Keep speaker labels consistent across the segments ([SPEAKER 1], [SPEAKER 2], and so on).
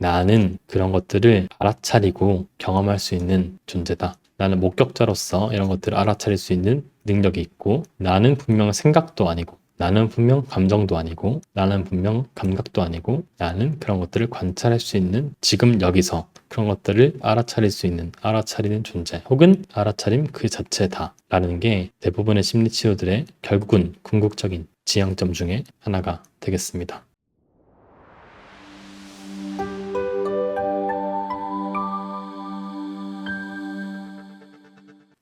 [SPEAKER 1] 나는 그런 것들을 알아차리고 경험할 수 있는 존재다. 나는 목격자로서 이런 것들을 알아차릴 수 있는 능력이 있고, 나는 분명 생각도 아니고, 나는 분명 감정도 아니고, 나는 분명 감각도 아니고, 나는 그런 것들을 관찰할 수 있는 지금 여기서 그런 것들을 알아차릴 수 있는, 알아차리는 존재, 혹은 알아차림 그 자체다 라는 게 대부분의 심리치료들의 결국은 궁극적인 지향점 중에 하나가 되겠습니다.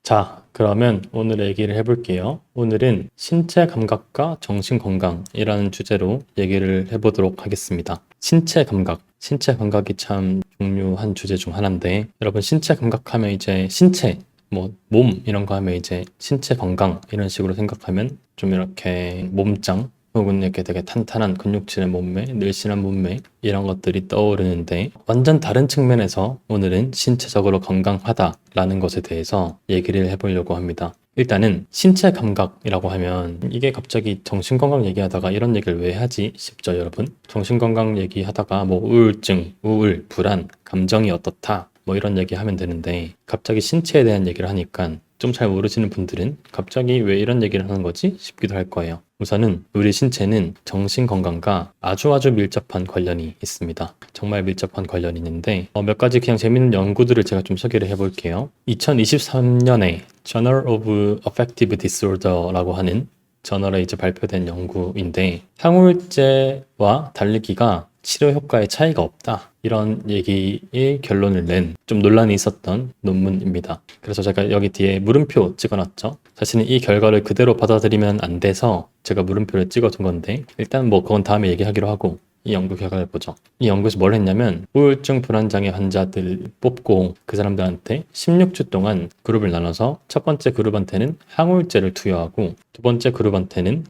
[SPEAKER 1] 자, 그러면 오늘 얘기를 해볼게요. 오늘은 신체 감각과 정신 건강이라는 주제로 얘기를 해보도록 하겠습니다. 신체 감각이 참 중요한 주제 중 하나인데, 여러분 신체 감각하면 이제 신체, 몸 이런 거 하면 이제 신체 건강 이런 식으로 생각하면 좀 이렇게 몸짱 혹은 이렇게 되게 탄탄한 근육질의 몸매, 늘씬한 몸매 이런 것들이 떠오르는데, 완전 다른 측면에서 오늘은 신체적으로 건강하다라는 것에 대해서 얘기를 해보려고 합니다. 일단은 신체 감각이라고 하면 이게 갑자기 정신건강 얘기하다가 이런 얘기를 왜 하지 싶죠, 여러분? 정신건강 얘기하다가 우울증, 우울, 불안, 감정이 어떻다 이런 얘기 하면 되는데, 갑자기 신체에 대한 얘기를 하니까 좀 잘 모르시는 분들은 갑자기 왜 이런 얘기를 하는 거지 싶기도 할 거예요. 우선은 우리 신체는 정신 건강과 아주 밀접한 관련이 있습니다. 정말 밀접한 관련이 있는데, 몇 가지 그냥 재밌는 연구들을 제가 좀 소개를 해볼게요. 2023년에 Journal of Affective Disorder라고 하는 저널에 이제 발표된 연구인데, 항우울제와 달리기가 치료 효과에 차이가 없다, 이런 얘기의 결론을 낸 좀 논란이 있었던 논문입니다. 그래서 제가 여기 뒤에 물음표 찍어놨죠. 사실은 이 결과를 그대로 받아들이면 안 돼서 제가 물음표를 찍어둔 건데, 일단 그건 다음에 얘기하기로 하고 이 연구 결과를 보죠. 이 연구에서 뭘 했냐면, 우울증 불안장애 환자들 뽑고 그 사람들한테 16주 동안 그룹을 나눠서 첫 번째 그룹한테는 항우울제를 투여하고 두 번째 그룹한테는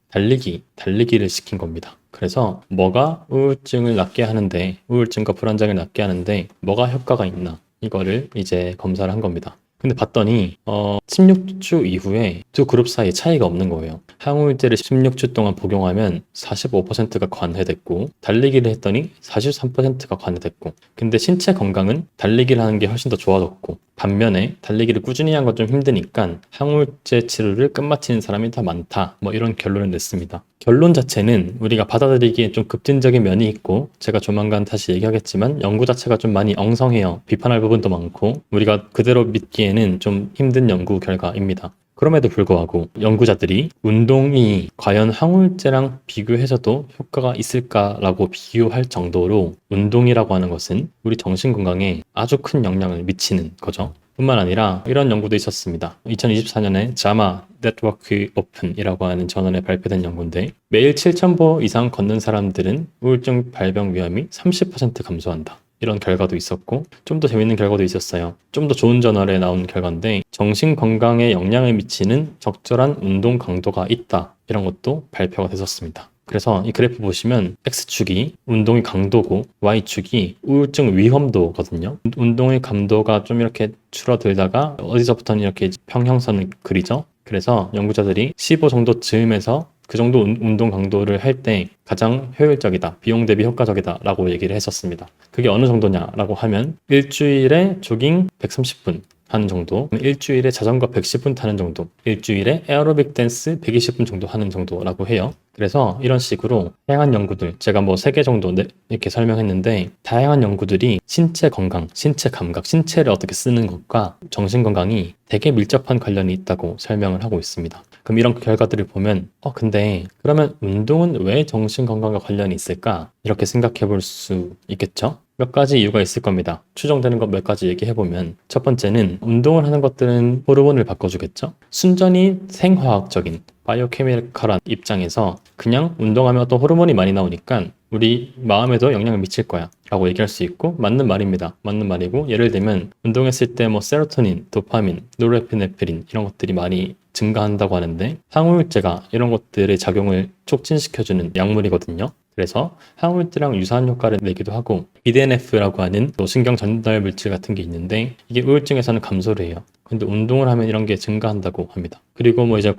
[SPEAKER 1] 달리기를 시킨 겁니다. 그래서 뭐가 우울증을 낫게 하는데, 우울증과 불안장애를 낫게 하는데 뭐가 효과가 있나, 이거를 이제 검사를 한 겁니다. 근데 봤더니 16주 이후에 두 그룹 사이에 차이가 없는 거예요. 항우울제를 16주 동안 복용하면 45%가 관회됐고, 달리기를 했더니 43%가 관회됐고, 근데 신체 건강은 달리기를 하는 게 훨씬 더 좋아졌고, 반면에 달리기를 꾸준히 한 건 좀 힘드니까 항우울제 치료를 끝마치는 사람이 더 많다, 이런 결론을 냈습니다. 결론 자체는 우리가 받아들이기에 좀 급진적인 면이 있고, 제가 조만간 다시 얘기하겠지만 연구 자체가 좀 많이 엉성해요. 비판할 부분도 많고 우리가 그대로 믿기에는 좀 힘든 연구 결과입니다. 그럼에도 불구하고 연구자들이 운동이 과연 항우울제랑 비교해서도 효과가 있을까라고 비교할 정도로 운동이라고 하는 것은 우리 정신 건강에 아주 큰 영향을 미치는 거죠. 뿐만 아니라 이런 연구도 있었습니다. 2024년에 JAMA Network Open이라고 하는 저널에 발표된 연구인데, 매일 7,000보 이상 걷는 사람들은 우울증 발병 위험이 30% 감소한다, 이런 결과도 있었고, 좀 더 재밌는 결과도 있었어요. 좀 더 좋은 저널에 나온 결과인데, 정신 건강에 영향을 미치는 적절한 운동 강도가 있다, 이런 것도 발표가 됐었습니다. 그래서 이 그래프 보시면 X축이 운동의 강도고 Y축이 우울증 위험도거든요. 운동의 감도가 좀 이렇게 줄어들다가 어디서부터는 이렇게 평형선을 그리죠. 그래서 연구자들이 15 정도 즈음에서 그 정도 운동 강도를 할 때 가장 효율적이다, 비용 대비 효과적이다 라고 얘기를 했었습니다. 그게 어느 정도냐라고 하면 일주일에 조깅 130분 하는 정도, 일주일에 자전거 110분 타는 정도, 일주일에 에어로빅 댄스 120분 정도 하는 정도라고 해요. 그래서 이런 식으로 다양한 연구들, 제가 3개 정도 이렇게 설명했는데, 다양한 연구들이 신체 건강, 신체 감각, 신체를 어떻게 쓰는 것과 정신 건강이 되게 밀접한 관련이 있다고 설명을 하고 있습니다. 그럼 이런 결과들을 보면 근데 그러면 운동은 왜 정신 건강과 관련이 있을까? 이렇게 생각해 볼 수 있겠죠? 몇 가지 이유가 있을 겁니다. 추정되는 것 몇 가지 얘기해보면, 첫 번째는 운동을 하는 것들은 호르몬을 바꿔주겠죠? 순전히 생화학적인 바이오케미컬한 입장에서 그냥 운동하면 어떤 호르몬이 많이 나오니까 우리 마음에도 영향을 미칠 거야 라고 얘기할 수 있고, 맞는 말입니다. 맞는 말이고, 예를 들면 운동했을 때 세로토닌, 도파민, 노르에피네프린 이런 것들이 많이 증가한다고 하는데, 항우울제가 이런 것들의 작용을 촉진시켜주는 약물이거든요. 그래서 항우울제랑 유사한 효과를 내기도 하고, BDNF라고 하는 신경 전달 물질 같은 게 있는데, 이게 우울증에서는 감소를 해요. 근데 운동을 하면 이런 게 증가한다고 합니다. 그리고 이제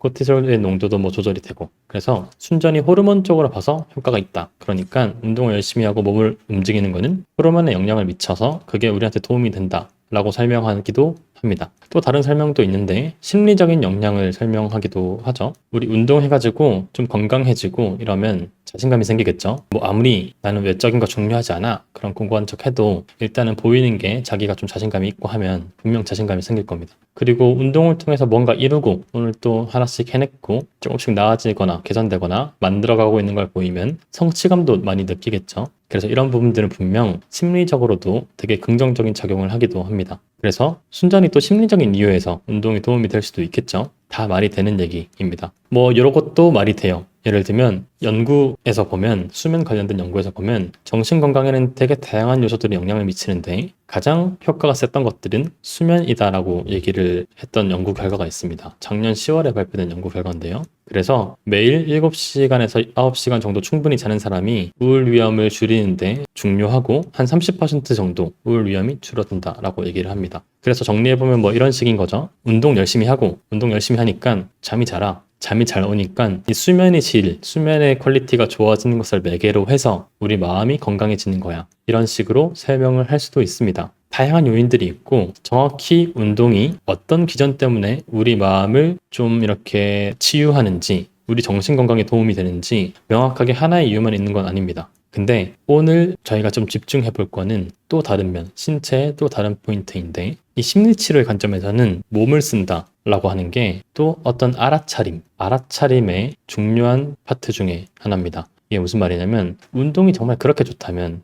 [SPEAKER 1] 코티솔의 농도도 뭐 조절이 되고, 그래서 순전히 호르몬 쪽으로 봐서 효과가 있다. 그러니까 운동을 열심히 하고 몸을 움직이는 거는 호르몬에 영향을 미쳐서 그게 우리한테 도움이 된다 라고 설명하기도 합니다. 또 다른 설명도 있는데 심리적인 영향을 설명하기도 하죠. 우리 운동해가지고 좀 건강해지고 이러면 자신감이 생기겠죠. 뭐 아무리 나는 외적인 거 중요하지 않아 그런 공고한 척 해도 일단은 보이는 게 자기가 좀 자신감이 있고 하면 분명 자신감이 생길 겁니다. 그리고 운동을 통해서 뭔가 이루고 오늘 또 하나씩 해냈고 조금씩 나아지거나 개선되거나 만들어가고 있는 걸 보이면 성취감도 많이 느끼겠죠. 그래서 이런 부분들은 분명 심리적으로도 되게 긍정적인 작용을 하기도 합니다. 그래서 순전히 또 심리적인 이유에서 운동이 도움이 될 수도 있겠죠. 다 말이 되는 얘기입니다. 뭐 이런 것도 말이 돼요. 예를 들면 연구에서 보면, 수면 관련된 연구에서 보면 정신 건강에는 되게 다양한 요소들이 영향을 미치는데 가장 효과가 셌던 것들은 수면이다라고 얘기를 했던 연구 결과가 있습니다. 작년 10월에 발표된 연구 결과인데요. 그래서 매일 7시간에서 9시간 정도 충분히 자는 사람이 우울 위험을 줄이는데 중요하고 한 30% 정도 우울 위험이 줄어든다라고 얘기를 합니다. 그래서 정리해보면 뭐 이런 식인 거죠. 운동 열심히 하고 운동 열심히 하니까 잠이 자라. 잠이 잘 오니까 이 수면의 질, 수면의 퀄리티가 좋아지는 것을 매개로 해서 우리 마음이 건강해지는 거야. 이런 식으로 설명을 할 수도 있습니다. 다양한 요인들이 있고 정확히 운동이 어떤 기전 때문에 우리 마음을 좀 이렇게 치유하는지, 우리 정신 건강에 도움이 되는지 명확하게 하나의 이유만 있는 건 아닙니다. 근데 오늘 저희가 좀 집중해 볼 거는 또 다른 면, 신체의 또 다른 포인트인데, 이 심리치료의 관점에서는 몸을 쓴다 라고 하는 게 또 어떤 알아차림의 중요한 파트 중에 하나입니다. 이게 무슨 말이냐면, 운동이 정말 그렇게 좋다면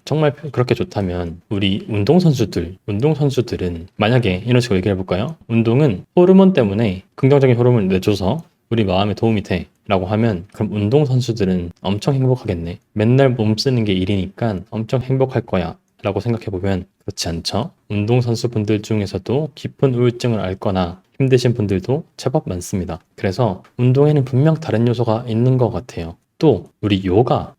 [SPEAKER 1] 우리 운동선수들은 만약에 이런 식으로 얘기해 볼까요? 운동은 호르몬 때문에 긍정적인 호르몬을 내줘서 우리 마음에 도움이 돼 라고 하면, 그럼 운동선수들은 엄청 행복하겠네. 맨날 몸 쓰는 게 일이니까 엄청 행복할 거야 라고 생각해보면 그렇지 않죠? 운동선수분들 중에서도 깊은 우울증을 앓거나 힘드신 분들도 제법 많습니다. 그래서 운동에는 분명 다른 요소가 있는 것 같아요. 또 우리 요가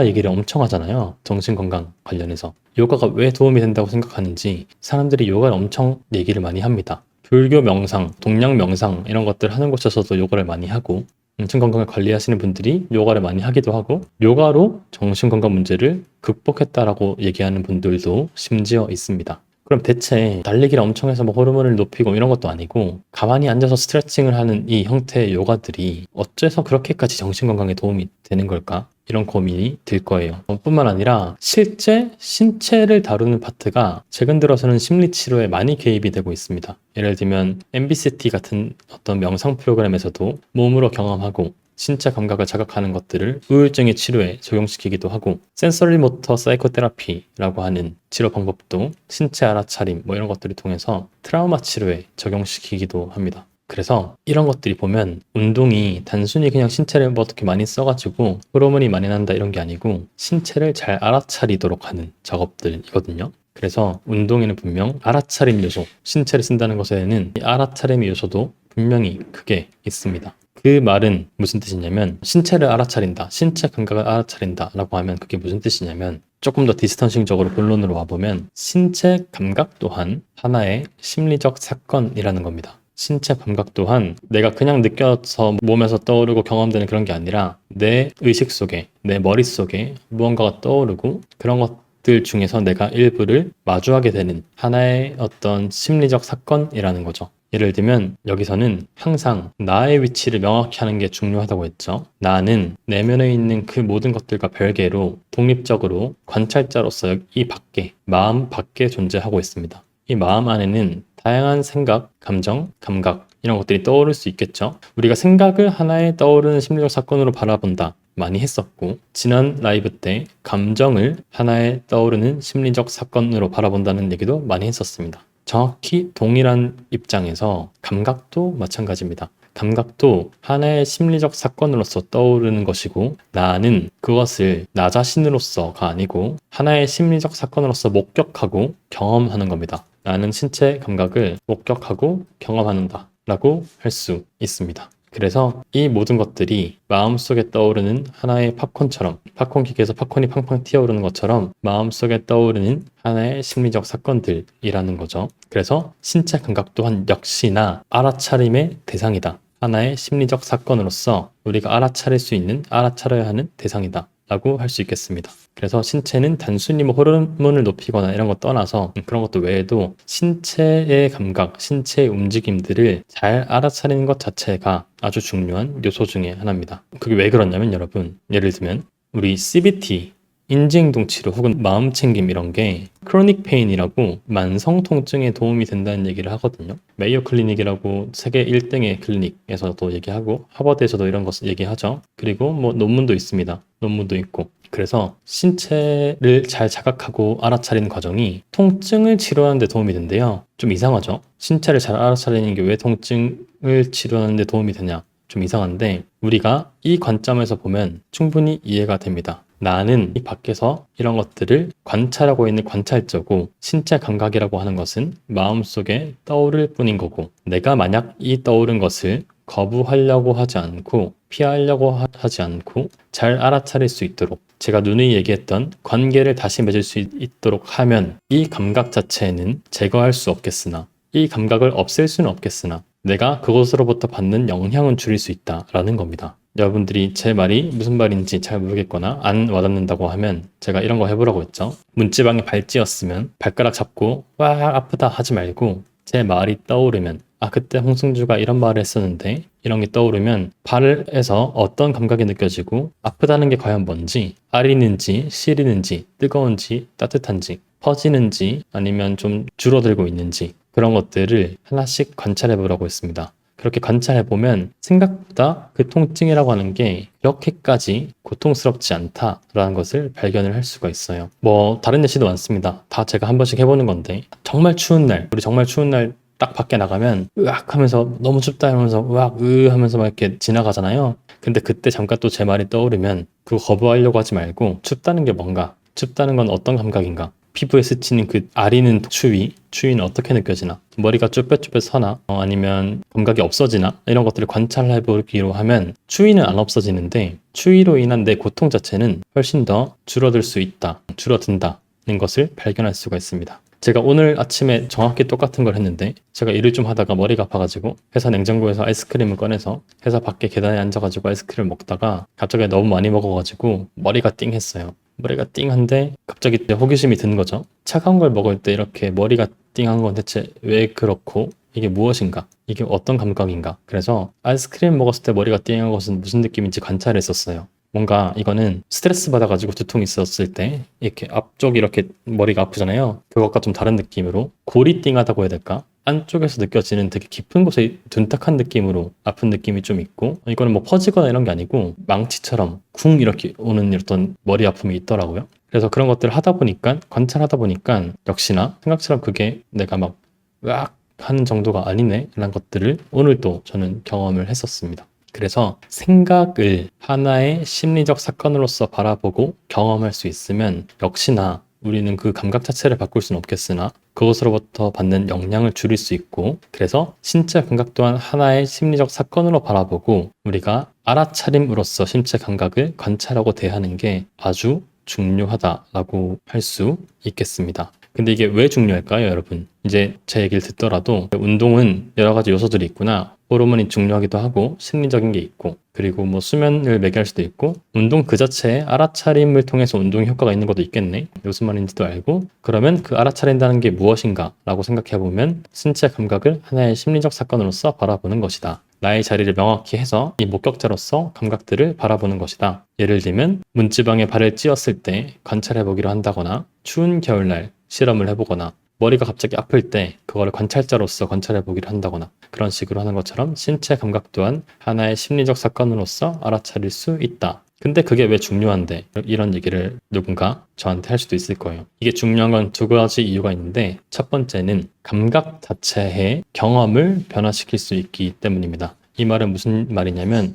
[SPEAKER 1] 얘기를 엄청 하잖아요. 정신건강 관련해서. 요가가 왜 도움이 된다고 생각하는지 사람들이 요가를 엄청 얘기를 많이 합니다. 불교 명상, 동양 명상 이런 것들 하는 곳에서도 요가를 많이 하고, 정신건강을 관리하시는 분들이 요가를 많이 하기도 하고, 요가로 정신건강 문제를 극복했다라고 얘기하는 분들도 심지어 있습니다. 그럼 대체 달리기를 엄청 해서 뭐 호르몬을 높이고 이런 것도 아니고 가만히 앉아서 스트레칭을 하는 이 형태의 요가들이 어째서 그렇게까지 정신건강에 도움이 되는 걸까? 이런 고민이 들 거예요. 뿐만 아니라 실제 신체를 다루는 파트가 최근 들어서는 심리치료에 많이 개입이 되고 있습니다. 예를 들면 MBCT 같은 어떤 명상 프로그램에서도 몸으로 경험하고 신체 감각을 자극하는 것들을 우울증의 치료에 적용시키기도 하고, 센서리 모터 사이코테라피라고 하는 치료 방법도 신체 알아차림 뭐 이런 것들을 통해서 트라우마 치료에 적용시키기도 합니다. 그래서 이런 것들이 보면 운동이 단순히 그냥 신체를 뭐 어떻게 많이 써가지고 호르몬이 많이 난다 이런 게 아니고 신체를 잘 알아차리도록 하는 작업들이거든요. 그래서 운동에는 분명 알아차림 요소, 신체를 쓴다는 것에는 이 알아차림의 요소도 분명히 크게 있습니다. 그 말은 무슨 뜻이냐면, 신체를 알아차린다, 신체 감각을 알아차린다 라고 하면 그게 무슨 뜻이냐면, 조금 더 디스턴싱적으로 본론으로 와보면 신체 감각 또한 하나의 심리적 사건이라는 겁니다. 신체 감각 또한 내가 그냥 느껴서 몸에서 떠오르고 경험되는 그런 게 아니라 내 의식 속에, 내 머릿속에 무언가가 떠오르고 그런 것들 중에서 내가 일부를 마주하게 되는 하나의 어떤 심리적 사건이라는 거죠. 예를 들면 여기서는 항상 나의 위치를 명확히 하는 게 중요하다고 했죠. 나는 내면에 있는 그 모든 것들과 별개로 독립적으로 관찰자로서 이 밖에, 마음 밖에 존재하고 있습니다. 이 마음 안에는 다양한 생각, 감정, 감각 이런 것들이 떠오를 수 있겠죠. 우리가 생각을 하나의 떠오르는 심리적 사건으로 바라본다 많이 했었고, 지난 라이브 때 감정을 하나의 떠오르는 심리적 사건으로 바라본다는 얘기도 많이 했었습니다. 정확히 동일한 입장에서 감각도 마찬가지입니다. 감각도 하나의 심리적 사건으로서 떠오르는 것이고, 나는 그것을 나 자신으로서가 아니고 하나의 심리적 사건으로서 목격하고 경험하는 겁니다. 나는 신체 감각을 목격하고 경험한다 라고 할 수 있습니다. 그래서 이 모든 것들이 마음속에 떠오르는 하나의 팝콘처럼, 팝콘 기계에서 팝콘이 팡팡 튀어오르는 것처럼 마음속에 떠오르는 하나의 심리적 사건들이라는 거죠. 그래서 신체 감각 또한 역시나 알아차림의 대상이다 하나의 심리적 사건으로서 우리가 알아차릴 수 있는, 알아차려야 하는 대상이다 라고 할 수 있겠습니다. 그래서 신체는 단순히 뭐 호르몬을 높이거나 이런 거 떠나서 그런 것도 외에도 신체의 감각, 신체의 움직임들을 잘 알아차리는 것 자체가 아주 중요한 요소 중에 하나입니다. 그게 왜 그러냐면 여러분, 예를 들면 우리 CBT, 인지행동치료 혹은 마음챙김 이런 게 크로닉 페인이라고 만성 통증에 도움이 된다는 얘기를 하거든요. 메이오 클리닉이라고 세계 1등의 클리닉에서도 얘기하고 하버드에서도 이런 것을 얘기하죠. 그리고 뭐 논문도 있습니다. 논문도 있고. 그래서 신체를 잘 자각하고 알아차리는 과정이 통증을 치료하는 데 도움이 된대요. 좀 이상하죠? 신체를 잘 알아차리는 게 왜 통증을 치료하는 데 도움이 되냐? 좀 이상한데 우리가 이 관점에서 보면 충분히 이해가 됩니다. 나는 이 밖에서 이런 것들을 관찰하고 있는 관찰자고 신체 감각이라고 하는 것은 마음속에 떠오를 뿐인 거고 내가 만약 이 떠오른 것을 거부하려고 하지 않고 피하려고 하지 않고 잘 알아차릴 수 있도록 제가 누누이 얘기했던 관계를 다시 맺을 수 있도록 하면 이 감각 자체는 제거할 수 없겠으나 이 감각을 없앨 수는 없겠으나 내가 그것으로부터 받는 영향은 줄일 수 있다라는 겁니다. 여러분들이 제 말이 무슨 말인지 잘 모르겠거나 안 와닿는다고 하면 제가 이런 거 해보라고 했죠. 문지방에 발찌였으면 발가락 잡고 와 아프다 하지 말고 제 말이 떠오르면 그때 홍승주가 이런 말을 했었는데 이런 게 떠오르면 발에서 어떤 감각이 느껴지고 아프다는 게 과연 뭔지 아리는지 시리는지 뜨거운지 따뜻한지 퍼지는지 아니면 좀 줄어들고 있는지 그런 것들을 하나씩 관찰해 보라고 했습니다. 그렇게 관찰해보면 생각보다 그 통증이라고 하는 게 이렇게까지 고통스럽지 않다라는 것을 발견을 할 수가 있어요. 뭐 다른 예시도 많습니다. 다 제가 한 번씩 해보는 건데 정말 추운 날, 우리 정말 추운 날 딱 밖에 나가면 으악 하면서 너무 춥다 이러면서 으악 하면서 막 이렇게 지나가잖아요. 근데 그때 잠깐 또 제 말이 떠오르면 그거 거부하려고 하지 말고 춥다는 게 뭔가, 춥다는 건 어떤 감각인가, 피부에 스치는 그 아리는 추위는 어떻게 느껴지나, 머리가 쭈뼛쭈뼛 서나 아니면 감각이 없어지나 이런 것들을 관찰해보기로 하면 추위는 안 없어지는데 추위로 인한 내 고통 자체는 훨씬 더 줄어들 수 있다, 줄어든다는 것을 발견할 수가 있습니다. 제가 오늘 아침에 정확히 똑같은 걸 했는데 제가 일을 좀 하다가 머리가 아파가지고 회사 냉장고에서 아이스크림을 꺼내서 회사 밖에 계단에 앉아가지고 아이스크림을 먹다가 갑자기 너무 많이 먹어가지고 머리가 띵했어요. 머리가 띵한데 갑자기 호기심이 든 거죠. 차가운 걸 먹을 때 이렇게 머리가 띵한 건 대체 왜 그렇고 이게 무엇인가? 이게 어떤 감각인가? 그래서 아이스크림 먹었을 때 머리가 띵한 것은 무슨 느낌인지 관찰했었어요. 뭔가 이거는 스트레스 받아가지고 두통이 있었을 때 이렇게 앞쪽 이렇게 머리가 아프잖아요. 그것과 좀 다른 느낌으로 골이 띵하다고 해야 될까? 안쪽에서 느껴지는 되게 깊은 곳에 둔탁한 느낌으로 아픈 느낌이 좀 있고 이거는 뭐 퍼지거나 이런 게 아니고 망치처럼 쿵 이렇게 오는 어떤 머리 아픔이 있더라고요. 그래서 그런 것들을 하다 보니까 관찰하다 보니까 역시나 생각처럼 그게 내가 막 으악 하는 정도가 아니네 라는 것들을 오늘 또 저는 경험을 했었습니다. 그래서 생각을 하나의 심리적 사건으로서 바라보고 경험할 수 있으면 역시나 우리는 그 감각 자체를 바꿀 수는 없겠으나 그것으로부터 받는 영향을 줄일 수 있고 그래서 신체 감각 또한 하나의 심리적 사건으로 바라보고 우리가 알아차림으로써 신체 감각을 관찰하고 대하는 게 아주 중요하다라고 할 수 있겠습니다. 근데 이게 왜 중요할까요, 여러분? 이제 제 얘기를 듣더라도 운동은 여러 가지 요소들이 있구나. 호르몬이 중요하기도 하고 심리적인 게 있고 그리고 뭐 수면을 매개할 수도 있고 운동 그 자체에 알아차림을 통해서 운동 효과가 있는 것도 있겠네. 무슨 말인지도 알고 그러면 그 알아차린다는 게 무엇인가 라고 생각해보면 신체 감각을 하나의 심리적 사건으로서 바라보는 것이다. 나의 자리를 명확히 해서 이 목격자로서 감각들을 바라보는 것이다. 예를 들면 문지방에 발을 찧었을 때 관찰해보기로 한다거나 추운 겨울날 실험을 해보거나 머리가 갑자기 아플 때 그거를 관찰자로서 관찰해보기를 한다거나 그런 식으로 하는 것처럼 신체 감각 또한 하나의 심리적 사건으로서 알아차릴 수 있다. 근데 그게 왜 중요한데? 이런 얘기를 누군가 저한테 할 수도 있을 거예요. 이게 중요한 건 두 가지 이유가 있는데 첫 번째는 감각 자체의 경험을 변화시킬 수 있기 때문입니다. 이 말은 무슨 말이냐면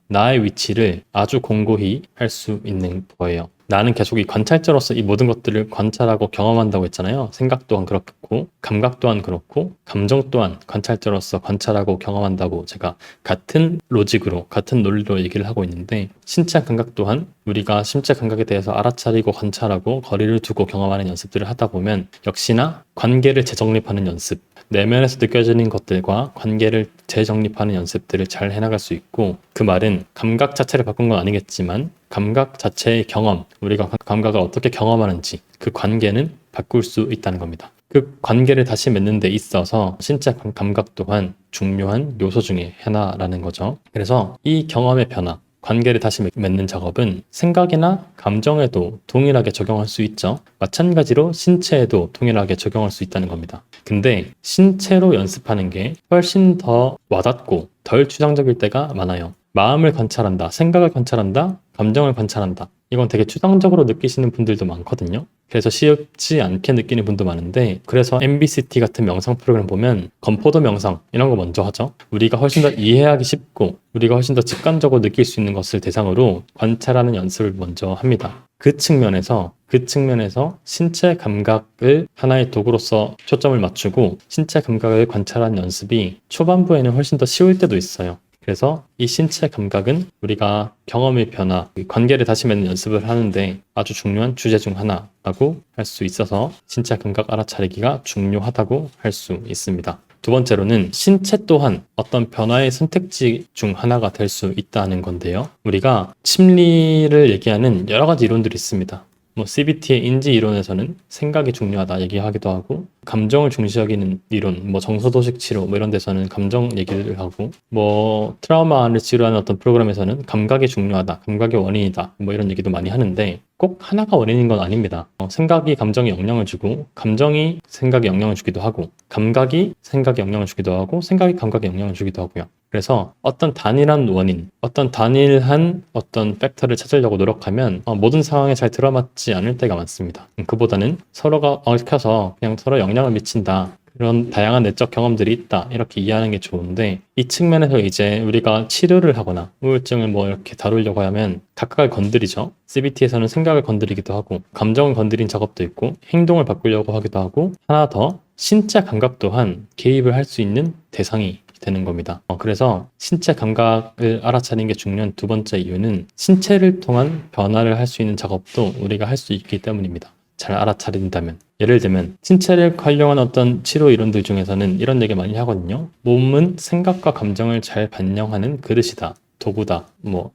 [SPEAKER 1] 나의 위치를 아주 공고히 할 수 있는 거예요. 나는 계속 이 관찰자로서 이 모든 것들을 관찰하고 경험한다고 했잖아요. 생각 또한 그렇고, 감각 또한 그렇고, 감정 또한 관찰자로서 관찰하고 경험한다고 제가 같은 로직으로, 같은 논리로 얘기를 하고 있는데, 신체 감각 또한 우리가 신체 감각에 대해서 알아차리고 관찰하고 거리를 두고 경험하는 연습들을 하다 보면 역시나 관계를 재정립하는 연습, 내면에서 느껴지는 것들과 관계를 재정립하는 연습들을 잘 해나갈 수 있고, 그 말은 감각 자체를 바꾼 건 아니겠지만 감각 자체의 경험, 우리가 감각을 어떻게 경험하는지 그 관계는 바꿀 수 있다는 겁니다. 그 관계를 다시 맺는 데 있어서 신체 감각 또한 중요한 요소 중에 하나라는 거죠. 그래서 이 경험의 변화, 관계를 다시 맺는 작업은 생각이나 감정에도 동일하게 적용할 수 있죠. 마찬가지로 신체에도 동일하게 적용할 수 있다는 겁니다. 근데 신체로 연습하는 게 훨씬 더 와닿고 덜 추상적일 때가 많아요. 마음을 관찰한다, 생각을 관찰한다, 감정을 관찰한다. 이건 되게 추상적으로 느끼시는 분들도 많거든요. 그래서 쉽지 않게 느끼는 분도 많은데, 그래서 MBCT 같은 명상 프로그램 보면 건포도 명상 이런 거 먼저 하죠. 우리가 훨씬 더 이해하기 쉽고 우리가 훨씬 더 직관적으로 느낄 수 있는 것을 대상으로 관찰하는 연습을 먼저 합니다. 그 측면에서 신체 감각을 하나의 도구로서 초점을 맞추고 신체 감각을 관찰하는 연습이 초반부에는 훨씬 더 쉬울 때도 있어요. 그래서 이 신체 감각은 우리가 경험의 변화, 관계를 다시 맺는 연습을 하는데 아주 중요한 주제 중 하나라고 할 수 있어서 신체 감각 알아차리기가 중요하다고 할 수 있습니다. 두 번째로는 신체 또한 어떤 변화의 선택지 중 하나가 될 수 있다는 건데요. 우리가 심리를 얘기하는 여러 가지 이론들이 있습니다. CBT의 인지 이론에서는 생각이 중요하다 얘기하기도 하고, 감정을 중시 여기는 이론, 정서도식 치료 이런 데서는 감정 얘기를 하고, 트라우마를 치료하는 어떤 프로그램에서는 감각이 중요하다, 감각이 원인이다 이런 얘기도 많이 하는데, 꼭 하나가 원인인 건 아닙니다. 생각이 감정에 영향을 주고, 감정이 생각에 영향을 주기도 하고, 감각이 생각에 영향을 주기도 하고, 생각이 감각에 영향을 주기도 하고요. 그래서 어떤 단일한 원인, 어떤 단일한 어떤 팩터를 찾으려고 노력하면 모든 상황에 잘 들어맞지 않을 때가 많습니다. 그보다는 서로가 얽혀서 그냥 서로 영향을 미친다, 그런 다양한 내적 경험들이 있다, 이렇게 이해하는 게 좋은데, 이 측면에서 이제 우리가 치료를 하거나 우울증을 이렇게 다루려고 하면 각각을 건드리죠. CBT에서는 생각을 건드리기도 하고, 감정을 건드린 작업도 있고, 행동을 바꾸려고 하기도 하고, 하나 더 신체 감각 또한 개입을 할 수 있는 대상이 되는 겁니다. 그래서 신체 감각을 알아차리는 게 중요한 두 번째 이유는 신체를 통한 변화를 할 수 있는 작업도 우리가 할 수 있기 때문입니다. 잘 알아차린다면. 예를 들면 신체를 활용한 어떤 치료 이론들 중에서는 이런 얘기 많이 하거든요. 몸은 생각과 감정을 잘 반영하는 그릇이다, 도구다,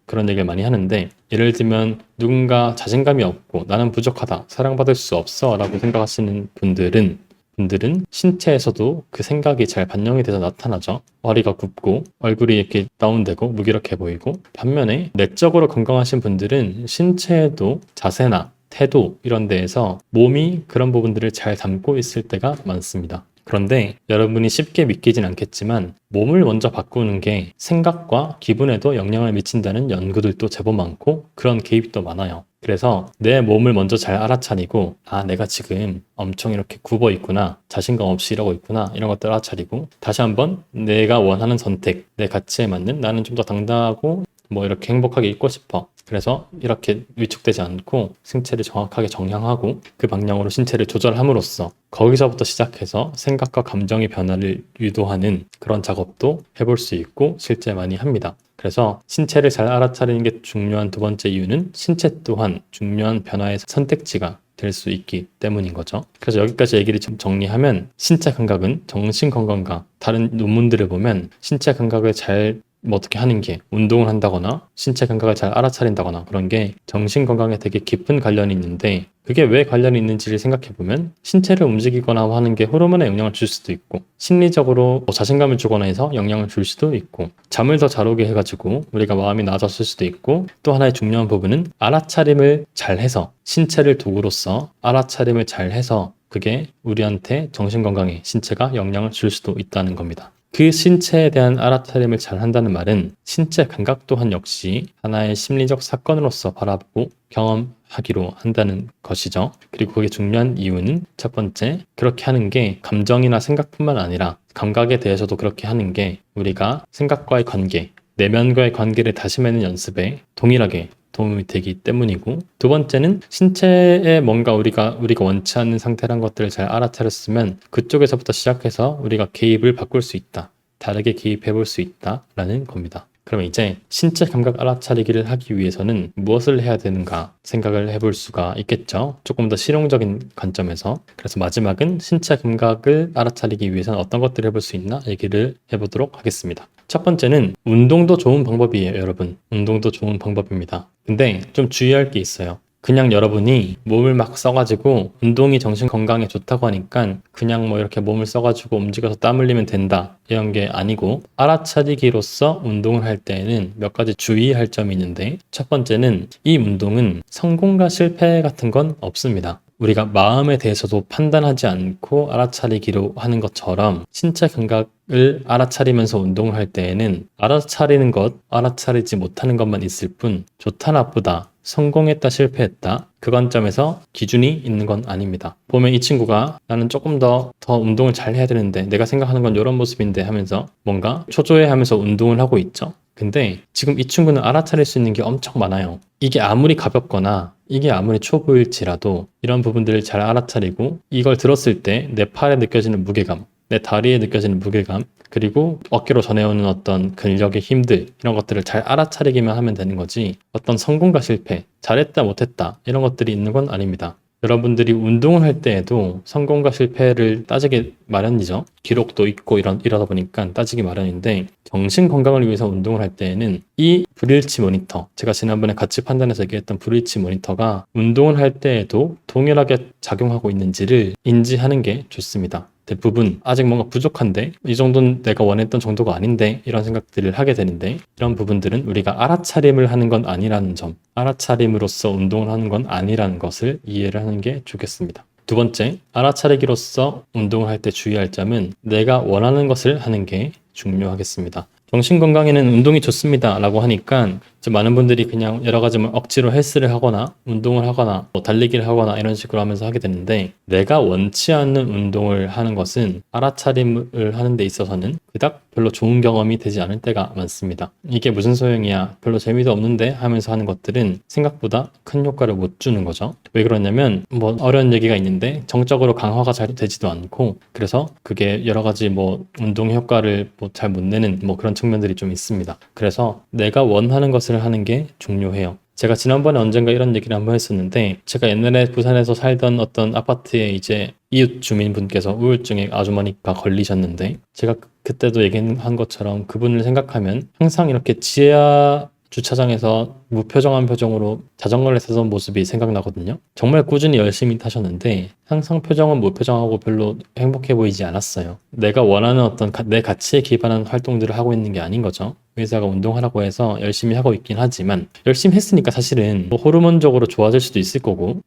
[SPEAKER 1] 그런 얘기를 많이 하는데, 예를 들면 누군가 자신감이 없고 나는 부족하다, 사랑받을 수 없어 라고 생각하시는 분들은 신체에서도 그 생각이 잘 반영이 돼서 나타나죠. 허리가 굽고 얼굴이 이렇게 다운되고 무기력해 보이고, 반면에 내적으로 건강하신 분들은 신체에도 자세나 태도 이런 데에서 몸이 그런 부분들을 잘 담고 있을 때가 많습니다. 그런데 여러분이 쉽게 믿기진 않겠지만 몸을 먼저 바꾸는 게 생각과 기분에도 영향을 미친다는 연구들도 제법 많고 그런 개입도 많아요. 그래서 내 몸을 먼저 잘 알아차리고, 내가 지금 엄청 이렇게 굽어 있구나, 자신감 없이 이러고 있구나, 이런 것들 알아차리고 다시 한번 내가 원하는 선택, 내 가치에 맞는, 나는 좀 더 당당하고 이렇게 행복하게 있고 싶어, 그래서 이렇게 위축되지 않고 신체를 정확하게 정향하고 그 방향으로 신체를 조절함으로써 거기서부터 시작해서 생각과 감정의 변화를 유도하는 그런 작업도 해볼 수 있고 실제 많이 합니다. 그래서 신체를 잘 알아차리는 게 중요한 두 번째 이유는 신체 또한 중요한 변화의 선택지가 될 수 있기 때문인 거죠. 그래서 여기까지 얘기를 좀 정리하면, 신체 감각은 정신 건강과 다른 논문들을 보면 신체 감각을 잘 어떻게 하는 게, 운동을 한다거나 신체 감각을 잘 알아차린다거나 그런 게 정신 건강에 되게 깊은 관련이 있는데, 그게 왜 관련이 있는지를 생각해 보면 신체를 움직이거나 하는 게 호르몬에 영향을 줄 수도 있고, 심리적으로 자신감을 주거나 해서 영향을 줄 수도 있고, 잠을 더 잘 오게 해가지고 우리가 마음이 나아졌을 수도 있고, 또 하나의 중요한 부분은 알아차림을 잘 해서, 신체를 도구로서 알아차림을 잘 해서 그게 우리한테 정신 건강에 신체가 영향을 줄 수도 있다는 겁니다. 그 신체에 대한 알아차림을 잘 한다는 말은 신체 감각 또한 역시 하나의 심리적 사건으로서 바라보고 경험하기로 한다는 것이죠. 그리고 그게 중요한 이유는, 첫 번째, 그렇게 하는 게 감정이나 생각뿐만 아니라 감각에 대해서도 그렇게 하는 게 우리가 생각과의 관계, 내면과의 관계를 다시 맺는 연습에 동일하게 도움이 되기 때문이고, 두 번째는 신체에 뭔가 우리가 원치 않는 상태란 것들을 잘 알아차렸으면 그쪽에서부터 시작해서 우리가 개입을 바꿀 수 있다. 다르게 개입해 볼 수 있다라는 겁니다. 그러면 이제 신체 감각 알아차리기를 하기 위해서는 무엇을 해야 되는가 생각을 해볼 수가 있겠죠. 조금 더 실용적인 관점에서. 그래서 마지막은 신체 감각을 알아차리기 위해서는 어떤 것들을 해볼 수 있나 얘기를 해보도록 하겠습니다. 첫 번째는 운동도 좋은 방법이에요, 여러분. 운동도 좋은 방법입니다. 근데 좀 주의할 게 있어요. 그냥 여러분이 몸을 막 써가지고 운동이 정신 건강에 좋다고 하니까 그냥 뭐 이렇게 몸을 써가지고 움직여서 땀 흘리면 된다 이런 게 아니고, 알아차리기로서 운동을 할 때에는 몇 가지 주의할 점이 있는데, 첫 번째는 이 운동은 성공과 실패 같은 건 없습니다. 우리가 마음에 대해서도 판단하지 않고 알아차리기로 하는 것처럼 신체 감각을 알아차리면서 운동을 할 때에는 알아차리는 것, 알아차리지 못하는 것만 있을 뿐 좋다 나쁘다, 성공했다 실패했다 그 관점에서 기준이 있는 건 아닙니다. 보면 이 친구가 나는 조금 더 운동을 잘 해야 되는데 내가 생각하는 건 이런 모습인데 하면서 뭔가 초조해하면서 운동을 하고 있죠. 근데 지금 이 친구는 알아차릴 수 있는 게 엄청 많아요. 이게 아무리 가볍거나 이게 아무리 초보일지라도 이런 부분들을 잘 알아차리고 이걸 들었을 때 내 팔에 느껴지는 무게감, 내 다리에 느껴지는 무게감, 그리고 어깨로 전해오는 어떤 근력의 힘들, 이런 것들을 잘 알아차리기만 하면 되는 거지, 어떤 성공과 실패, 잘했다 못했다 이런 것들이 있는 건 아닙니다. 여러분들이 운동을 할 때에도 성공과 실패를 따지기 마련이죠. 기록도 있고 이러다 보니까 따지기 마련인데, 정신 건강을 위해서 운동을 할 때에는 이 불일치 모니터, 제가 지난번에 같이 판단해서 얘기했던 불일치 모니터가 운동을 할 때에도 동일하게 작용하고 있는지를 인지하는 게 좋습니다. 대부분 아직 뭔가 부족한데, 이 정도는 내가 원했던 정도가 아닌데 이런 생각들을 하게 되는데, 이런 부분들은 우리가 알아차림을 하는 건 아니라는 점, 알아차림으로써 운동을 하는 건 아니라는 것을 이해를 하는 게 좋겠습니다. 두 번째, 알아차리기로서 운동을 할 때 주의할 점은 내가 원하는 것을 하는 게 중요하겠습니다. 정신건강에는 운동이 좋습니다 라고 하니까 많은 분들이 그냥 여러 가지 억지로 헬스를 하거나 운동을 하거나 달리기를 하거나 이런 식으로 하면서 하게 되는데, 내가 원치 않는 운동을 하는 것은 알아차림을 하는 데 있어서는 그닥 별로 좋은 경험이 되지 않을 때가 많습니다. 이게 무슨 소용이야, 별로 재미도 없는데 하면서 하는 것들은 생각보다 큰 효과를 못 주는 거죠. 왜 그러냐면 어려운 얘기가 있는데 정적으로 강화가 잘 되지도 않고, 그래서 그게 여러 가지 운동 효과를 잘 못 내는 그런 측면들이 좀 있습니다. 그래서 내가 원하는 것을 하는 게 중요해요. 제가 지난번에 언젠가 이런 얘기를 한번 했었는데, 제가 옛날에 부산에서 살던 어떤 아파트에 이제 이웃 주민분께서 우울증에 아주머니가 걸리셨는데, 제가 그때도 얘기한 것처럼 그분을 생각하면 항상 이렇게 지하 주차장에서 무표정한 표정으로 자전거를 타던 모습이 생각나거든요. 정말 꾸준히 열심히 타셨는데 항상 표정은 무표정하고 별로 행복해 보이지 않았어요. 내가 원하는 어떤 내 가치에 기반한 활동들을 하고 있는 게 아닌 거죠. 의사가 운동하라고 해서 열심히 하고 있긴 하지만, 열심히 했으니까 사실은 호르몬적으로 좋아질 수도 있을 거고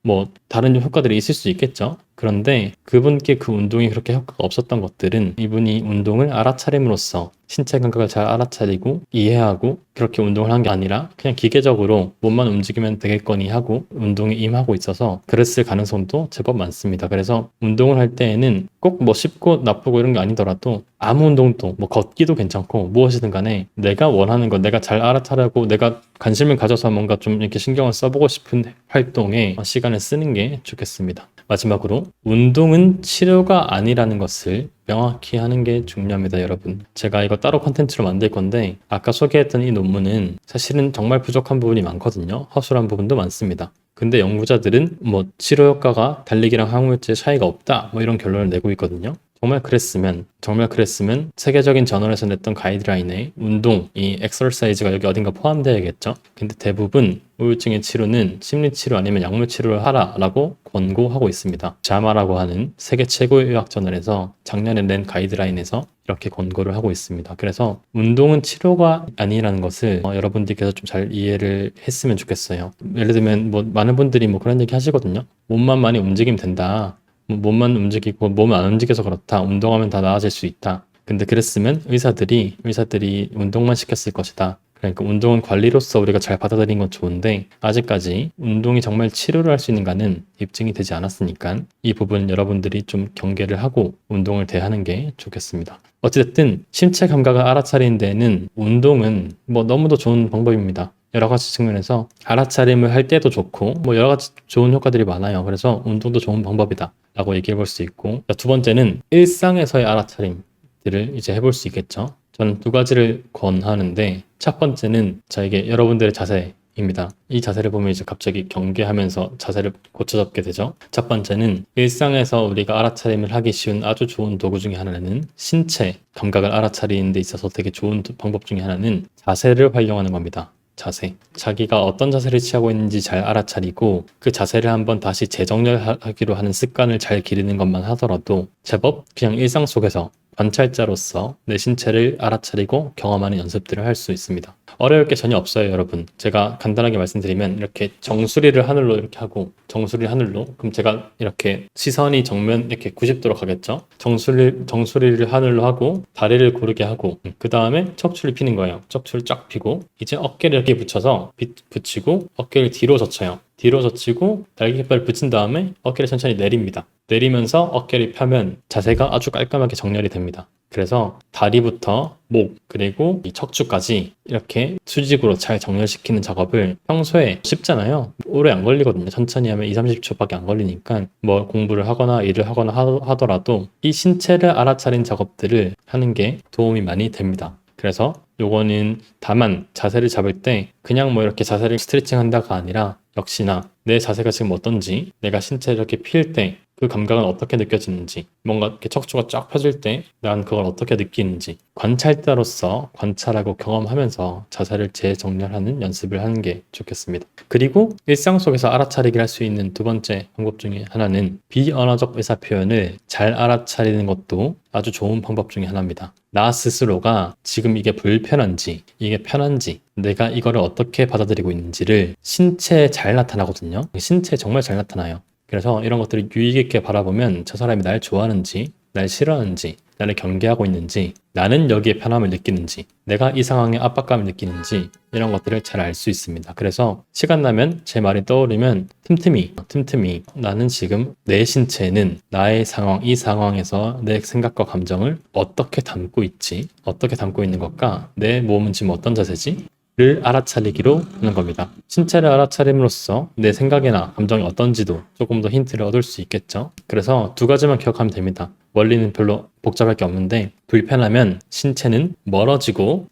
[SPEAKER 1] 다른 효과들이 있을 수 있겠죠. 그런데 그분께 그 운동이 그렇게 효과가 없었던 것들은 이분이 운동을 알아차림으로써 신체 감각을 잘 알아차리고 이해하고 그렇게 운동을 한 게 아니라 그냥 기계적으로 몸만 움직이면 되겠거니 하고 운동에 임하고 있어서 그랬을 가능성도 제법 많습니다. 그래서 운동을 할 때에는 꼭 쉽고 나쁘고 이런 게 아니더라도 아무 운동도 걷기도 괜찮고 무엇이든 간에 내가 원하는 것, 내가 잘 알아차리고 내가 관심을 가져서 뭔가 좀 이렇게 신경을 써보고 싶은 활동에 시간을 쓰는 게 좋겠습니다. 마지막으로, 운동은 치료가 아니라는 것을 명확히 하는 게 중요합니다, 여러분. 제가 이거 따로 컨텐츠로 만들 건데, 아까 소개했던 이 논문은 사실은 정말 부족한 부분이 많거든요. 허술한 부분도 많습니다. 근데 연구자들은 치료 효과가 달리기랑 항우울제의 차이가 없다 이런 결론을 내고 있거든요. 정말 그랬으면 세계적인 저널에서 냈던 가이드라인에 운동, 이 엑서사이즈가 여기 어딘가 포함되어야겠죠. 근데 대부분 우울증의 치료는 심리치료 아니면 약물치료를 하라라고 권고하고 있습니다. 자마라고 하는 세계 최고의 의학 저널에서 작년에 낸 가이드라인에서 이렇게 권고를 하고 있습니다. 그래서 운동은 치료가 아니라는 것을 여러분들께서 좀 잘 이해를 했으면 좋겠어요. 예를 들면 많은 분들이 그런 얘기 하시거든요. 몸만 많이 움직이면 된다. 몸만 움직이고 몸을 안 움직여서 그렇다. 운동하면 다 나아질 수 있다. 근데 그랬으면 의사들이 운동만 시켰을 것이다. 그러니까 운동은 관리로서 우리가 잘 받아들인 건 좋은데, 아직까지 운동이 정말 치료를 할 수 있는가는 입증이 되지 않았으니까 이 부분 여러분들이 좀 경계를 하고 운동을 대하는 게 좋겠습니다. 어찌됐든 신체 감각을 알아차리는 데는 운동은 너무도 좋은 방법입니다. 여러 가지 측면에서 알아차림을 할 때도 좋고 뭐 여러 가지 좋은 효과들이 많아요. 그래서 운동도 좋은 방법이다 라고 얘기해 볼 수 있고, 두 번째는 일상에서의 알아차림들을 이제 해볼 수 있겠죠. 저는 두 가지를 권하는데, 첫 번째는 저에게 여러분들의 자세입니다. 이 자세를 보면 이제 갑자기 경계하면서 자세를 고쳐잡게 되죠. 첫 번째는 일상에서 우리가 알아차림을 하기 쉬운 아주 좋은 도구 중에 하나는, 신체 감각을 알아차리는 데 있어서 되게 좋은 방법 중에 하나는 자세를 활용하는 겁니다. 자세. 자기가 어떤 자세를 취하고 있는지 잘 알아차리고 그 자세를 한번 다시 재정렬하기로 하는 습관을 잘 기르는 것만 하더라도 제법 그냥 일상 속에서 관찰자로서 내 신체를 알아차리고 경험하는 연습들을 할 수 있습니다. 어려울 게 전혀 없어요, 여러분. 제가 간단하게 말씀드리면, 이렇게 정수리를 하늘로 이렇게 하고, 정수리 하늘로, 그럼 제가 이렇게 시선이 정면 이렇게 90도로 가겠죠? 정수리를 하늘로 하고, 다리를 고르게 하고, 그 다음에 척추를 피는 거예요. 척추를 쫙 피고, 이제 어깨를 이렇게 붙여서 붙이고, 어깨를 뒤로 젖혀요. 뒤로 젖히고 날개깃발을 붙인 다음에 어깨를 천천히 내립니다. 내리면서 어깨를 펴면 자세가 아주 깔끔하게 정렬이 됩니다. 그래서 다리부터 목 그리고 이 척추까지 이렇게 수직으로 잘 정렬시키는 작업을 평소에 쉽잖아요. 오래 안 걸리거든요. 천천히 하면 2, 30초밖에 안 걸리니까 뭐 공부를 하거나 일을 하거나 하더라도 이 신체를 알아차린 작업들을 하는 게 도움이 많이 됩니다. 그래서 요거는 다만 자세를 잡을 때 그냥 뭐 이렇게 자세를 스트레칭 한다가 아니라, 역시나 내 자세가 지금 어떤지, 내가 신체를 이렇게 필 때 그 감각은 어떻게 느껴지는지, 뭔가 이렇게 척추가 쫙 펴질 때 난 그걸 어떻게 느끼는지, 관찰자로서 관찰하고 경험하면서 자세를 재정렬하는 연습을 하는 게 좋겠습니다. 그리고 일상 속에서 알아차리기를 할 수 있는 두 번째 방법 중에 하나는, 비언어적 의사표현을 잘 알아차리는 것도 아주 좋은 방법 중에 하나입니다. 나 스스로가 지금 이게 불편한지, 이게 편한지, 내가 이거를 어떻게 받아들이고 있는지를 신체에 잘 나타나거든요. 신체에 정말 잘 나타나요. 그래서 이런 것들을 유의 깊게 바라보면 저 사람이 날 좋아하는지, 날 싫어하는지, 나를 경계하고 있는지, 나는 여기에 편함을 느끼는지, 내가 이 상황에 압박감을 느끼는지, 이런 것들을 잘 알 수 있습니다. 그래서 시간 나면 제 말이 떠오르면 틈틈이 나는 지금 내 신체는 나의 상황, 이 상황에서 내 생각과 감정을 어떻게 담고 있지, 어떻게 담고 있는 것과 내 몸은 지금 어떤 자세지? 를 알아차리기로 하는 겁니다. 신체를 알아차림으로써 내 생각이나 감정이 어떤지도 조금 더 힌트를 얻을 수 있겠죠. 그래서 두 가지만 기억하면 됩니다. 원리는 별로 복잡할 게 없는데, 불편하면 신체는 멀어지고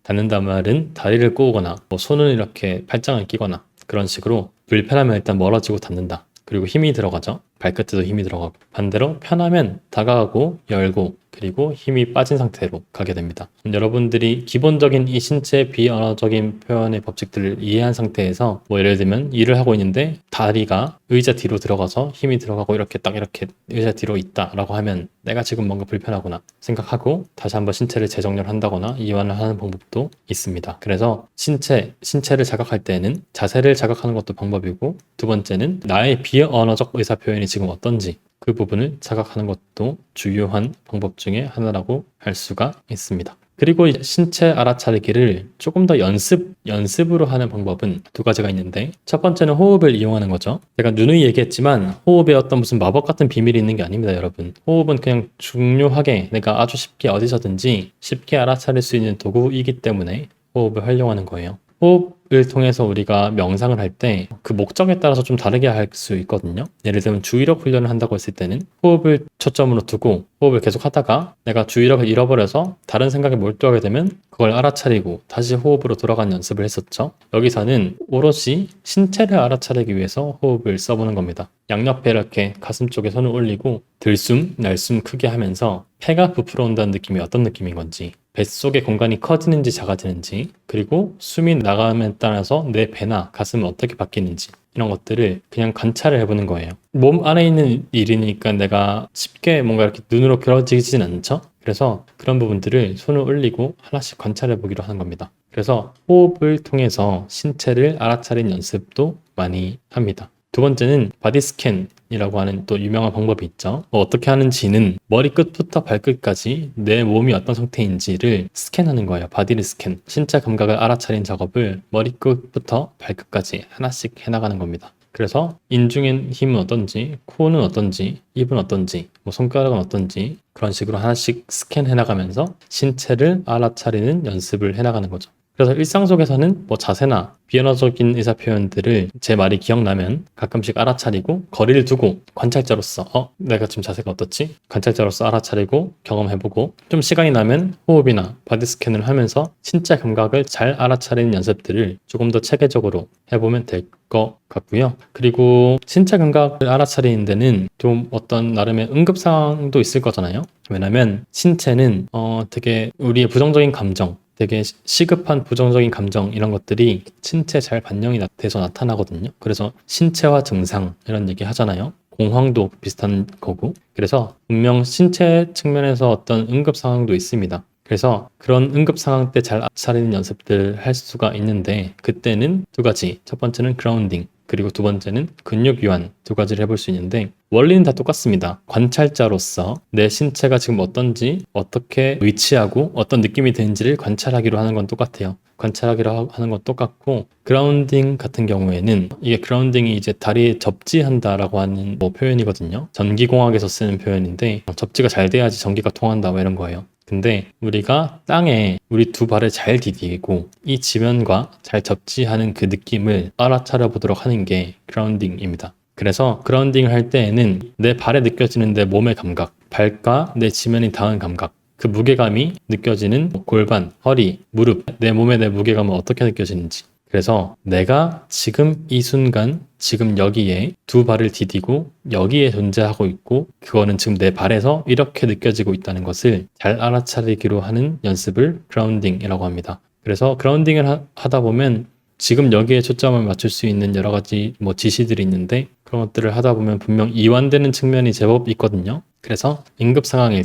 [SPEAKER 1] 닫는단 말은 다리를 꼬거나 뭐 손을 이렇게 팔짱을 끼거나 그런 식으로, 불편하면 일단 멀어지고 닫는다. 그리고 힘이 들어가죠. 발끝에도 힘이 들어가고, 반대로 편하면 다가가고 열고, 그리고 힘이 빠진 상태로 가게 됩니다. 여러분들이 기본적인 이 신체 비언어적인 표현의 법칙들을 이해한 상태에서, 뭐 예를 들면 일을 하고 있는데 다리가 의자 뒤로 들어가서 힘이 들어가고 이렇게 딱 이렇게 의자 뒤로 있다라고 하면 내가 지금 뭔가 불편하구나 생각하고 다시 한번 신체를 재정렬한다거나 이완을 하는 방법도 있습니다. 그래서 신체를 자각할 때는 자세를 자각하는 것도 방법이고, 두 번째는 나의 비언어적 의사표현이 지금 어떤지 그 부분을 자각하는 것도 주요한 방법 중에 하나라고 할 수가 있습니다. 그리고 이 신체 알아차리기를 조금 더 연습으로 하는 방법은 두 가지가 있는데, 첫 번째는 호흡을 이용하는 거죠. 제가 누누이 얘기했지만 호흡에 어떤 무슨 마법 같은 비밀이 있는 게 아닙니다, 여러분. 호흡은 그냥 중요하게 내가 아주 쉽게 어디서든지 쉽게 알아차릴 수 있는 도구이기 때문에 호흡을 활용하는 거예요. 호흡을 통해서 우리가 명상을 할 때 그 목적에 따라서 좀 다르게 할 수 있거든요. 예를 들면 주의력 훈련을 한다고 했을 때는 호흡을 초점으로 두고 호흡을 계속 하다가 내가 주의력을 잃어버려서 다른 생각에 몰두하게 되면 그걸 알아차리고 다시 호흡으로 돌아가는 연습을 했었죠. 여기서는 오롯이 신체를 알아차리기 위해서 호흡을 써보는 겁니다. 양옆에 이렇게 가슴 쪽에 손을 올리고 들숨, 날숨 크게 하면서 폐가 부풀어 온다는 느낌이 어떤 느낌인 건지, 뱃속의 공간이 커지는지 작아지는지, 그리고 숨이 나감에 따라서 내 배나 가슴은 어떻게 바뀌는지, 이런 것들을 그냥 관찰을 해보는 거예요. 몸 안에 있는 일이니까 내가 쉽게 뭔가 이렇게 눈으로 그려지진 않죠? 그래서 그런 부분들을 손을 올리고 하나씩 관찰해 보기로 하는 겁니다. 그래서 호흡을 통해서 신체를 알아차린 연습도 많이 합니다. 두 번째는 바디 스캔이라고 하는 또 유명한 방법이 있죠. 어떻게 하는지는 머리끝부터 발끝까지 내 몸이 어떤 상태인지를 스캔하는 거예요. 바디를 스캔. 신체 감각을 알아차린 작업을 머리끝부터 발끝까지 하나씩 해나가는 겁니다. 그래서 인중의 힘은 어떤지, 코는 어떤지, 입은 어떤지, 뭐 손가락은 어떤지, 그런 식으로 하나씩 스캔해 나가면서 신체를 알아차리는 연습을 해 나가는 거죠. 그래서 일상 속에서는 뭐 자세나 비언어적인 의사 표현들을 제 말이 기억나면 가끔씩 알아차리고 거리를 두고 관찰자로서 내가 지금 자세가 어떻지? 관찰자로서 알아차리고 경험해보고 좀 시간이 나면 호흡이나 바디 스캔을 하면서 신체 감각을 잘 알아차리는 연습들을 조금 더 체계적으로 해보면 될 것 같고요. 그리고 신체 감각을 알아차리는 데는 좀 어떤 나름의 응급 상황도 있을 거잖아요. 왜냐면 신체는 되게 우리의 부정적인 감정, 되게 시급한 부정적인 감정 이런 것들이 신체에 잘 반영이 돼서 나타나거든요. 그래서 신체화 증상 이런 얘기 하잖아요. 공황도 비슷한 거고. 그래서 분명 신체 측면에서 어떤 응급 상황도 있습니다. 그래서 그런 응급 상황 때 잘 알아차리는 연습들 할 수가 있는데 그때는 두 가지. 첫 번째는 그라운딩, 그리고 두 번째는 근육 이완 두 가지를 해볼 수 있는데 원리는 다 똑같습니다. 관찰자로서 내 신체가 지금 어떤지, 어떻게 위치하고 어떤 느낌이 드는지를 관찰하기로 하는 건 똑같아요. 관찰하기로 하는 건 똑같고 그라운딩 같은 경우에는 이게 그라운딩이 이제 다리에 접지한다라고 하는 표현이거든요. 전기공학에서 쓰는 표현인데 접지가 잘 돼야지 전기가 통한다 이런 거예요. 근데 우리가 땅에 우리 두 발을 잘 디디고 이 지면과 잘 접지하는 그 느낌을 알아차려 보도록 하는 게 그라운딩입니다. 그래서 그라운딩을 할 때에는 내 발에 느껴지는 내 몸의 감각, 발과 내 지면이 닿은 감각, 그 무게감이 느껴지는 골반, 허리, 무릎, 내 몸의 내 무게감은 어떻게 느껴지는지. 그래서 내가 지금 이 순간 지금 여기에 두 발을 디디고 여기에 존재하고 있고 그거는 지금 내 발에서 이렇게 느껴지고 있다는 것을 잘 알아차리기로 하는 연습을 그라운딩이라고 합니다. 그래서 그라운딩을 하다 보면 지금 여기에 초점을 맞출 수 있는 여러 가지 지시들이 있는데 그런 것들을 하다 보면 분명 이완되는 측면이 제법 있거든요. 그래서 응급 상황일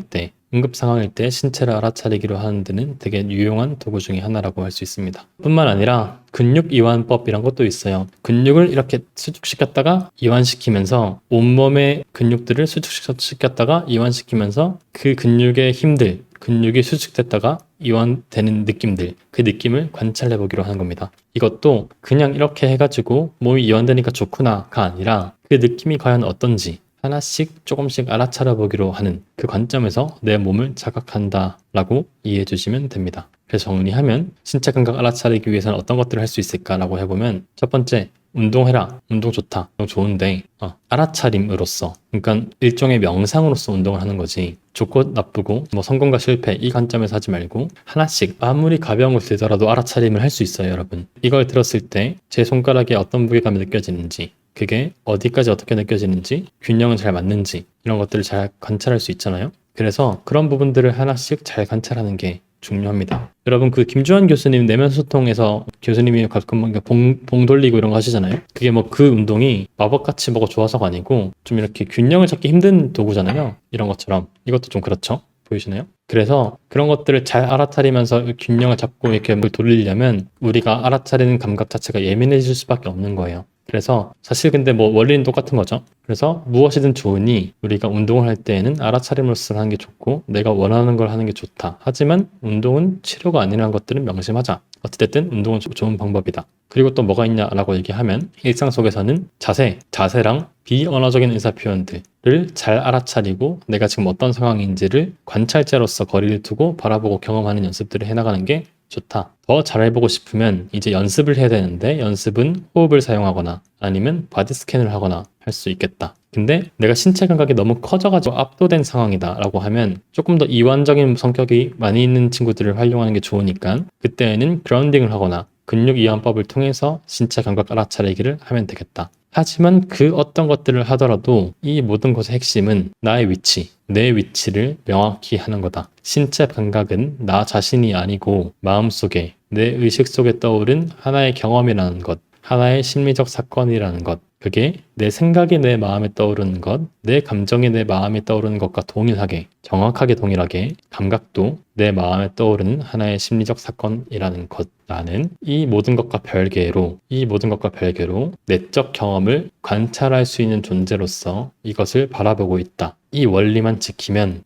[SPEAKER 1] 때 신체를 알아차리기로 하는 데는 되게 유용한 도구 중에 하나라고 할 수 있습니다. 뿐만 아니라 근육 이완법이란 것도 있어요. 근육을 이렇게 수축시켰다가 이완시키면서 온몸의 근육들을 수축시켰다가 이완시키면서 그 근육의 힘들, 근육이 수축됐다가 이완되는 느낌들, 그 느낌을 관찰해 보기로 하는 겁니다. 이것도 그냥 이렇게 해가지고 몸이 이완되니까 좋구나가 아니라 그 느낌이 과연 어떤지 하나씩 조금씩 알아차려 보기로 하는 그 관점에서 내 몸을 자각한다라고 이해해 주시면 됩니다. 그래서 정리하면 신체 감각 알아차리기 위해서는 어떤 것들을 할 수 있을까라고 해보면 첫 번째, 운동해라. 운동 좋다. 운동 좋은데 알아차림으로써 그러니까 일종의 명상으로서 운동을 하는 거지 좋고 나쁘고 성공과 실패 이 관점에서 하지 말고 하나씩 아무리 가벼운 걸 들더라도 알아차림을 할 수 있어요. 여러분 이걸 들었을 때 제 손가락에 어떤 무게감이 느껴지는지 그게 어디까지 어떻게 느껴지는지 균형은 잘 맞는지 이런 것들을 잘 관찰할 수 있잖아요. 그래서 그런 부분들을 하나씩 잘 관찰하는 게 중요합니다. 여러분 그 김주환 교수님 내면 소통에서 교수님이 가끔 봉 돌리고 이런 거 하시잖아요. 그게 그 운동이 마법같이 좋아서가 아니고 좀 이렇게 균형을 찾기 힘든 도구잖아요. 이런 것처럼 이것도 좀 그렇죠. 보이시나요? 그래서 그런 것들을 잘 알아차리면서 균형을 잡고 이렇게 돌리려면 우리가 알아차리는 감각 자체가 예민해질 수밖에 없는 거예요. 그래서 사실 근데 원리는 똑같은 거죠. 그래서 무엇이든 좋으니 우리가 운동을 할 때에는 알아차림으로써 하는 게 좋고 내가 원하는 걸 하는 게 좋다. 하지만 운동은 치료가 아니라는 것들은 명심하자. 어찌됐든 운동은 좋은 방법이다. 그리고 또 뭐가 있냐라고 얘기하면 일상 속에서는 자세랑 비언어적인 의사 표현들을 잘 알아차리고 내가 지금 어떤 상황인지를 관찰자로서 거리를 두고 바라보고 경험하는 연습들을 해나가는 게 좋다. 더 잘해보고 싶으면 이제 연습을 해야 되는데 연습은 호흡을 사용하거나 아니면 바디 스캔을 하거나 할 수 있겠다. 근데 내가 신체 감각이 너무 커져가지고 압도된 상황이다 라고 하면 조금 더 이완적인 성격이 많이 있는 친구들을 활용하는 게 좋으니까 그때는 그라운딩을 하거나 근육 이완법을 통해서 신체 감각 알아차리기를 하면 되겠다. 하지만 그 어떤 것들을 하더라도 이 모든 것의 핵심은 나의 위치, 내 위치를 명확히 하는 거다. 신체 감각은 나 자신이 아니고 마음속에 내 의식 속에 떠오른 하나의 경험이라는 것, 하나의 심리적 사건이라는 것, 그게 내 생각이 내 마음에 떠오르는 것, 내 감정이 내 마음에 떠오르는 것과 동일하게, 정확하게 동일하게 감각도 내 마음에 떠오르는 하나의 심리적 사건이라는 것라는 이 모든 것과 별개로 내적 경험을 관찰할 수 있는 존재로서 이것을 바라보고 있다. 이 원리만 지키면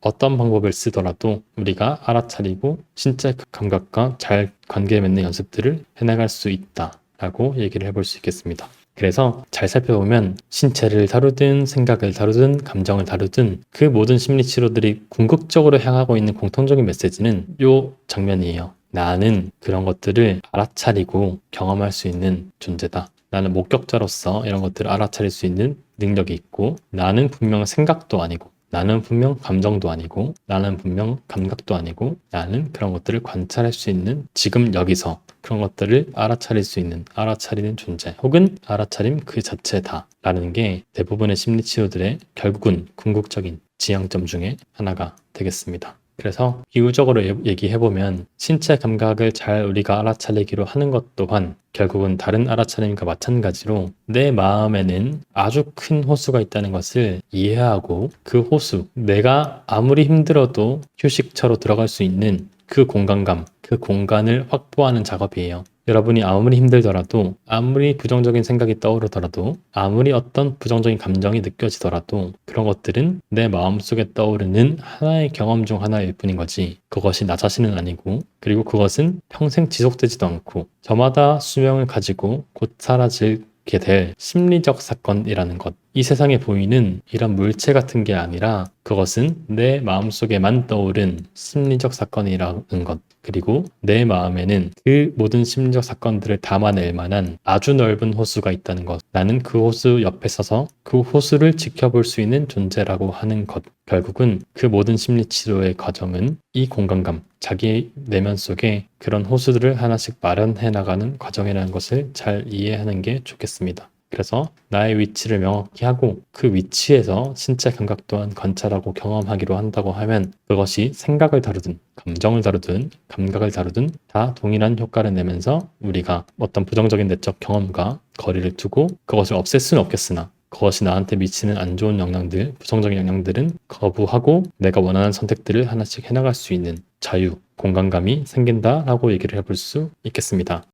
[SPEAKER 1] 어떤 방법을 쓰더라도 우리가 알아차리고 신체 감각과 잘 관계 맺는 연습들을 해나갈 수 있다라고 얘기를 해볼 수 있겠습니다. 그래서 잘 살펴보면 신체를 다루든 생각을 다루든 감정을 다루든 그 모든 심리 치료들이 궁극적으로 향하고 있는 공통적인 메시지는 이 장면이에요. 나는 그런 것들을 알아차리고 경험할 수 있는 존재다. 나는 목격자로서 이런 것들을 알아차릴 수 있는 능력이 있고, 나는 분명 생각도 아니고, 나는 분명 감정도 아니고, 나는 분명 감각도 아니고, 나는 그런 것들을 관찰할 수 있는 지금 여기서 그런 것들을 알아차릴 수 있는, 알아차리는 존재, 혹은 알아차림 그 자체다 라는 게 대부분의 심리치료들의 결국은 궁극적인 지향점 중에 하나가 되겠습니다. 그래서 비유적으로 얘기해보면 신체 감각을 잘 우리가 알아차리기로 하는 것 또한 결국은 다른 알아차림과 마찬가지로 내 마음에는 아주 큰 호수가 있다는 것을 이해하고 그 호수, 내가 아무리 힘들어도 휴식처로 들어갈 수 있는 그 공간감, 그 공간을 확보하는 작업이에요. 여러분이 아무리 힘들더라도, 아무리 부정적인 생각이 떠오르더라도, 아무리 어떤 부정적인 감정이 느껴지더라도 그런 것들은 내 마음속에 떠오르는 하나의 경험 중 하나일 뿐인 거지, 그것이 나 자신은 아니고, 그리고 그것은 평생 지속되지도 않고 저마다 수명을 가지고 곧 사라지게 될 심리적 사건이라는 것, 이 세상에 보이는 이런 물체 같은 게 아니라 그것은 내 마음속에만 떠오른 심리적 사건이라는 것, 그리고 내 마음에는 그 모든 심리적 사건들을 담아낼 만한 아주 넓은 호수가 있다는 것, 나는 그 호수 옆에 서서 그 호수를 지켜볼 수 있는 존재라고 하는 것. 결국은 그 모든 심리치료의 과정은 이 공간감, 자기 내면 속에 그런 호수들을 하나씩 마련해 나가는 과정이라는 것을 잘 이해하는 게 좋겠습니다. 그래서 나의 위치를 명확히 하고 그 위치에서 신체 감각 또한 관찰하고 경험하기로 한다고 하면 그것이 생각을 다루든 감정을 다루든 감각을 다루든 다 동일한 효과를 내면서 우리가 어떤 부정적인 내적 경험과 거리를 두고 그것을 없앨 수는 없겠으나 그것이 나한테 미치는 안 좋은 영향들, 부정적인 영향들은 거부하고 내가 원하는 선택들을 하나씩 해나갈 수 있는 자유, 공간감이 생긴다라고 얘기를 해볼 수 있겠습니다.